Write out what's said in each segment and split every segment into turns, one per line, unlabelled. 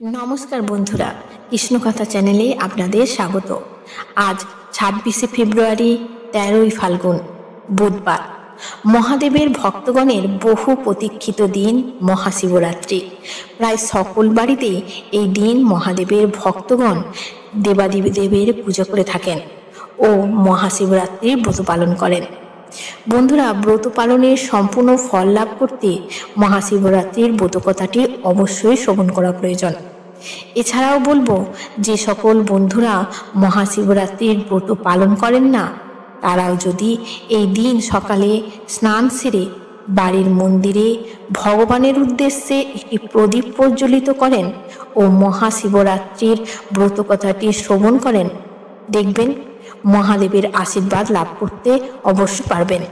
নমস্কার বন্ধুরা, কৃষ্ণকথা চ্যানেলে আপনাদের স্বাগত। আজ 26শে ফেব্রুয়ারি, 13ই ফাল্গুন, বুধবার। মহাদেবের ভক্তগণের বহু প্রতীক্ষিত দিন মহাশিবরাত্রি। প্রায় সকল বাড়িতেই এই দিন মহাদেবের ভক্তগণ দেবাদিদেবের পুজো করে থাকেন ও মহাশিবরাত্রির ব্রত পালন করেন। বন্ধুরা, ব্রত পালনের সম্পূর্ণ ফল লাভ করতে মহাশিবরাত্রির ব্রতকথাটি অবশ্যই শ্রবণ করা প্রয়োজন। এছাড়াও বলবো, যে সকল বন্ধুরা মহাশিবরাত্রির ব্রত পালন করেন না, তারাও যদি এই দিন সকালে স্নান সেরে বাড়ির মন্দিরে ভগবানের উদ্দেশ্যে একটি প্রদীপ প্রজ্বলিত করেন ও মহাশিবরাত্রির ব্রতকথাটি শ্রবণ করেন, দেখবেন মহাদেবের আশীর্বাদ লাভ করতে অবশ্য পারবেন।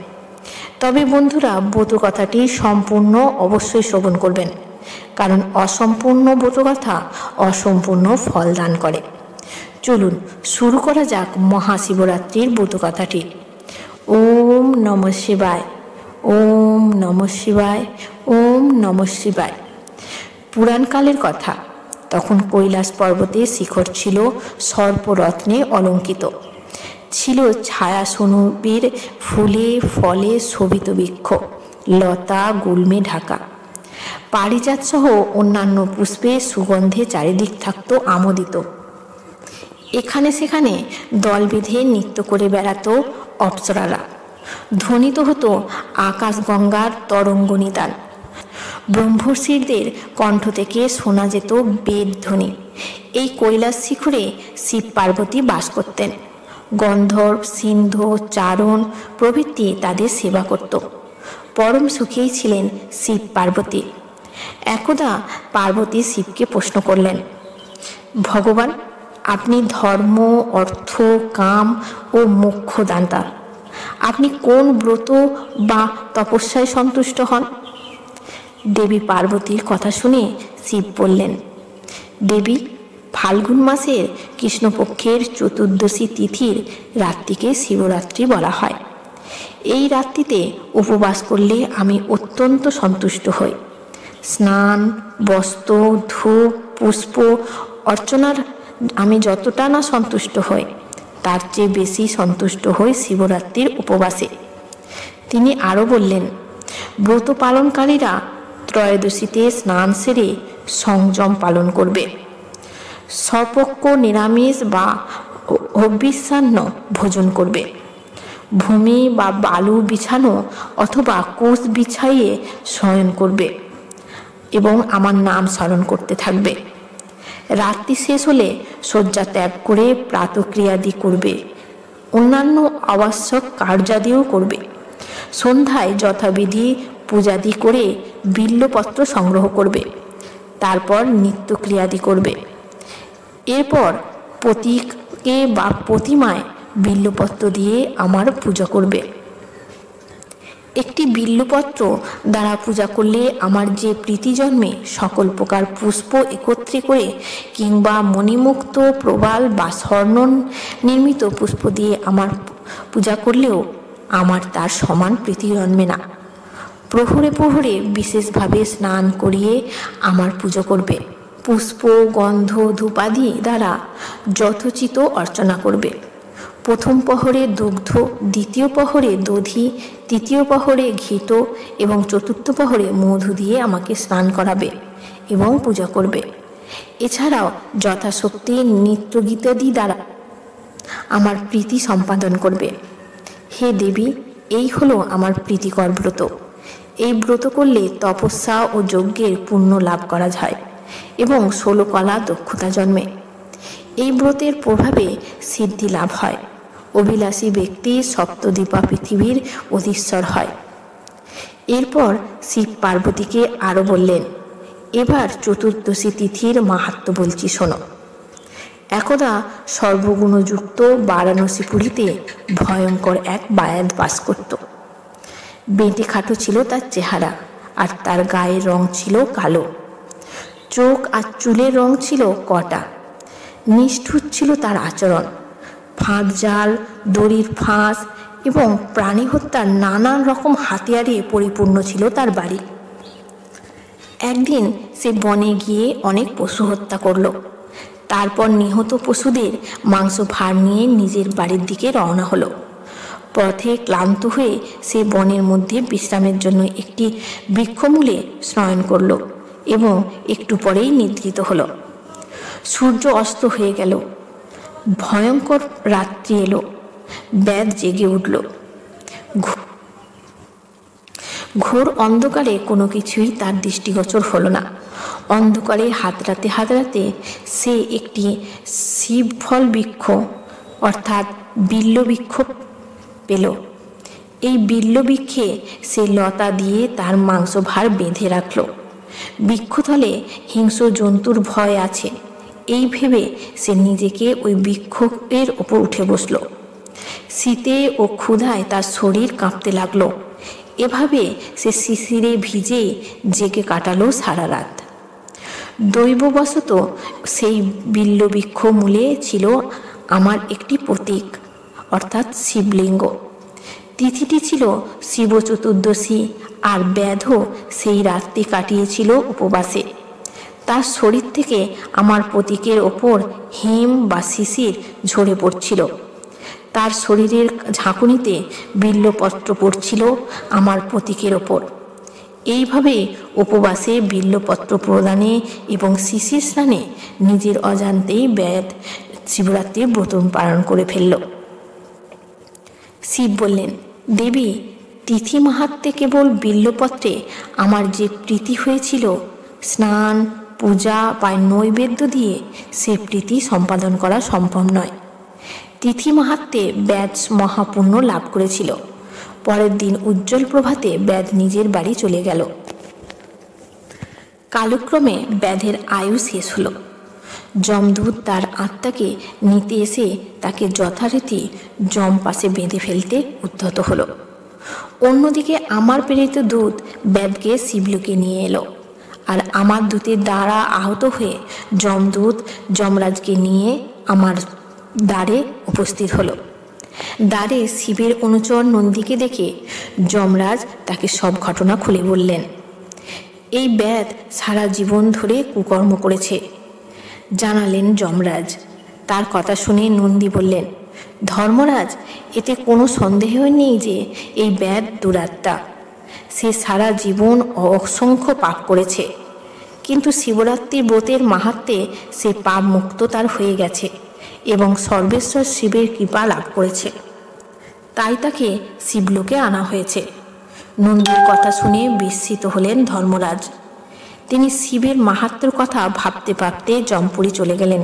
তবে বন্ধুরা, ব্রতকথাটি সম্পূর্ণ অবশ্যই শ্রবণ করবেন, কারণ অসম্পূর্ণ ব্রতকথা অসম্পূর্ণ ফল দান করে। চলুন শুরু করা যাক মহাশিবরাত্রির ব্রতকথাটি। ওম নমঃ শিবায়, ওম নমঃ শিবায়, ওম নমঃ শিবায়। পুরাণকালের কথা, তখন কৈলাস পর্বতের শিখর ছিল সর্পরত্নে অলঙ্কিত, ছিল ছায়া সনুবীর ফুলে ফলে শোভিত বৃক্ষ, লতা গুল্মে ঢাকা, পারিজাত সহ অন্যান্য পুষ্পে সুগন্ধে চারিদিক থাকত আমোদিত। এখানে সেখানে দল বেঁধে নৃত্য করে বেড়াত অপ্সরারা, ধ্বনিত হতো আকাশ গঙ্গার তরঙ্গনিদান, ব্রহ্মর্ষিদের কণ্ঠ থেকে শোনা যেত বেদ ধ্বনি। এই কৈলাস শিখরে শিব পার্বতী বাস করতেন। গন্ধর্ব, সিন্ধ, চারণ প্রভৃতি তাদের সেবা করত। পরম সুখেই ছিলেন শিব পার্বতী। একদা পার্বতী শিবকে প্রশ্ন করলেন, ভগবান, আপনি ধর্ম, অর্থ, কাম ও মোক্ষ দাতা। আপনি কোন ব্রত বা তপস্যায় সন্তুষ্ট হন? দেবী পার্বতীর কথা শুনে শিব বললেন, দেবী, ফাল্গুন মাসের কৃষ্ণপক্ষের চতুর্দশী তিথির রাত্রিকে শিবরাত্রি বলা হয়। এই রাত্রিতে উপবাস করলে আমি অত্যন্ত সন্তুষ্ট হই। স্নান, বস্ত্র, ধূপ, পুষ্প অর্চনার আমি যতটা না সন্তুষ্ট হই, তার চেয়ে বেশি সন্তুষ্ট হই শিবরাত্রির উপবাসে। তিনি আরও বললেন, ব্রত পালনকারীরা ত্রয়োদশীতে স্নান সেরে সংযম পালন করবে। স্বপক্ষ নিরামিষ বা অবিচ্ছান্ন ভোজন করবে। ভূমি বা বালু বিছানো অথবা কোষ বিছাইয়ে শয়ন করবে এবং আমার নাম স্মরণ করতে থাকবে। রাত্রি শেষ হলে শয্যা ত্যাগ করে প্রাতক্রিয়াদি করবে। অন্যান্য আবশ্যক কার্যাদিও করবে। সন্ধ্যায় যথাবিধি পূজাদি করে বিল্বপত্র সংগ্রহ করবে। তারপর নিত্যক্রিয়াদি করবে। এরপর প্রতীকে বা প্রতিমায় বিল্বপত্র দিয়ে আমার পূজা করবে। একটি বিল্বপত্র দ্বারা পূজা করলে আমার যে প্রীতি জন্মে, সকল প্রকার পুষ্প একত্রে করে কিংবা মণিমুক্ত, প্রবাল বা স্বর্ণ নির্মিত পুষ্প দিয়ে আমার পূজা করলেও আমার তার সমান প্রীতি জন্মে না। প্রহরে প্রহরে বিশেষভাবে স্নান করিয়ে আমার পুজো করবে। পুষ্প, গন্ধ, ধূপাদি দ্বারা যথোচিত অর্চনা করবে। প্রথম প্রহরে দুগ্ধ, দ্বিতীয় প্রহরে দধি, তৃতীয় প্রহরে ঘৃত এবং চতুর্থ প্রহরে মধু দিয়ে আমাকে স্নান করাবে এবং পূজা করবে। এছাড়াও যথাশক্তি নৃত্যগীতাদি দ্বারা আমার প্রীতি সম্পাদন করবে। হে দেবী, এই হলো আমার প্রীতিকর ব্রত। এই ব্রত করলে তপস্যা ও যজ্ঞের পুণ্য লাভ করা যায় এবং 16 কলা দক্ষতা জন্মে। এই ব্রতের প্রভাবে সিদ্ধি লাভ হয়। অভিলাষী ব্যক্তি সপ্তদ্বীপা পৃথিবীর অধীশ্বর হয়। এরপর শিব পার্বতীকে আরও বললেন, এবার চতুর্দশী তিথির মাহাত্ম্য বলছি শোনো। একদা সর্বগুণযুক্ত বারাণসীপুরীতে ভয়ঙ্কর এক বায়াত বাস করত। বেঁটে খাটো ছিল তার চেহারা, আর তার গায়ের রং ছিল কালো। চোখ আর চুলের রং ছিল কটা। নিষ্ঠুর ছিল তার আচরণ। ফাঁদ জাল, দড়ির ফাঁস এবং প্রাণী হত্যার নানান রকম হাতিয়ারে পরিপূর্ণ ছিল তার বাড়ি। একদিন সে বনে গিয়ে অনেক পশু হত্যা করল। তারপর নিহত পশুদের মাংস ভার নিয়ে নিজের বাড়ির দিকে রওনা হলো। পথে ক্লান্ত হয়ে সে বনের মধ্যে বিশ্রামের জন্য একটি বৃক্ষমূলে শয়ন করল এবং একটু পরেই নিদ্রিত হলো। সূর্য অস্ত হয়ে গেল। ভয়ঙ্কর রাত্রি এলো। ব্যাধ জেগে উঠল। ঘোর অন্ধকারে কোনো কিছুই তার দৃষ্টিগোচর হলো না। অন্ধকারে হাতড়াতে হাতড়াতে সে একটি শিবফল বৃক্ষ অর্থাৎ বিল্ল বৃক্ষ পেল। এই বিল্ল বৃক্ষে সে লতা দিয়ে তার মাংস ভার বেঁধে রাখল। বৃক্ষতলে হিংস্র জন্তুর ভয় আছে এই ভেবে সে নিজেকে ওই বৃক্ষের ওপর উঠে বসল। শীতে ও ক্ষুধায় তার শরীর কাঁপতে লাগলো। এভাবে সে শিশিরে ভিজে জেগে কাটালো সারা রাত। দৈববশত সেই বিল্ল বৃক্ষ মূলে ছিল আমার একটি প্রতীক অর্থাৎ শিবলিঙ্গ। তিথিটি ছিল শিব চতুর্দশী আর ব্যাধও সেই রাত্রি কাটিয়েছিল উপবাসে। তার শরীর থেকে আমার প্রতীকের ওপর হিম বা শিশির ঝরে পড়ছিল। তার শরীরের ঝাঁকুনিতে বিল্লপত্র পড়ছিল আমার প্রতীকের ওপর। এইভাবে উপবাসে বিল্লপত্র প্রদানে এবং শিশির স্নানে নিজের অজান্তেই ব্যাধ শিবরাত্রির ব্রত পালন করে ফেলল। শিব বললেন, দেবী, তিথি মাহাত্ম্যে কেবল বিল্লপত্রে আমার যে প্রীতি হয়েছিল, স্নান পূজা বা নৈবেদ্য দিয়ে সে প্রীতি সম্পাদন করা সম্ভব নয়। তিথি মাহাত্ম্যে ব্যাধ মহাপুণ্য লাভ করেছিল। পরের দিন উজ্জ্বল প্রভাতে ব্যাধ নিজের বাড়ি চলে গেল। কালক্রমে ব্যাধের আয়ু শেষ হলো। যমদূত তার আত্মাকে নিতে এসে তাকে যথারীতি যম পাশে বেঁধে ফেলতে উদ্যত হলো। অন্যদিকে আমার প্রেরিত দূত ব্যাধকে শিবলোকে নিয়ে এলো, আর আমার দূতের দ্বারা আহত হয়ে যমদূত যমরাজকে নিয়ে আমার দ্বারে উপস্থিত হলো। দ্বারে শিবের অনুচর নন্দীকে দেখে যমরাজ তাকে সব ঘটনা খুলে বললেন। এই ব্যাধ সারা জীবন ধরে কুকর্ম করেছে, জানালেন যমরাজ। তার কথা শুনে নন্দী বললেন, ধর্মরাজ, এতে কোনো সন্দেহ নেই যে এই ব্যাধ দুরাত্মা। সে সারা জীবন অসংখ্য পাপ করেছে, কিন্তু শিবরাত্রির ব্রতের মাহাত্ম্যে সে পাপ মুক্ত তার হয়ে গেছে এবং সর্বেশ্বর শিবের কৃপা লাভ করেছে। তাই তাকে শিবলোকে আনা হয়েছে। নন্দীর কথা শুনে বিস্মিত হলেন ধর্মরাজ। তিনি শিবের মাহাত্ম্যের কথা ভাবতে ভাবতে যমপুরী চলে গেলেন।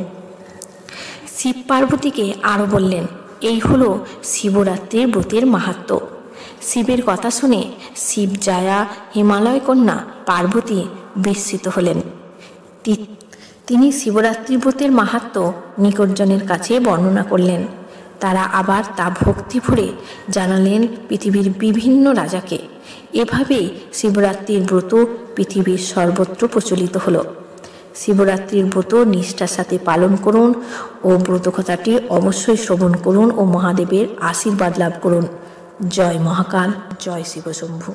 শিব পার্বতীকে আরও বললেন, এই হলো শিবরাত্রির ব্রতের মাহাত্ম্য। শিবের কথা শুনে শিব জায়া হিমালয় কন্যা পার্বতী বিস্মিত হলেন। তিনি শিবরাত্রি ব্রতের মাহাত্ম্য নিকটজনের কাছে বর্ণনা করলেন। তারা আবার তা ভক্তি ভরে জানালেন পৃথিবীর বিভিন্ন রাজাকে। এভাবেই শিবরাত্রির ব্রত পৃথিবীর সর্বত্র প্রচলিত হলো। শিবরাত্রির ব্রত নিষ্ঠার সাথে পালন করুন ও ব্রতকথাটি অবশ্যই শ্রবণ করুন ও মহাদেবের আশীর্বাদ লাভ করুন। জয় মহাকাল, জয় শিবশম্ভু।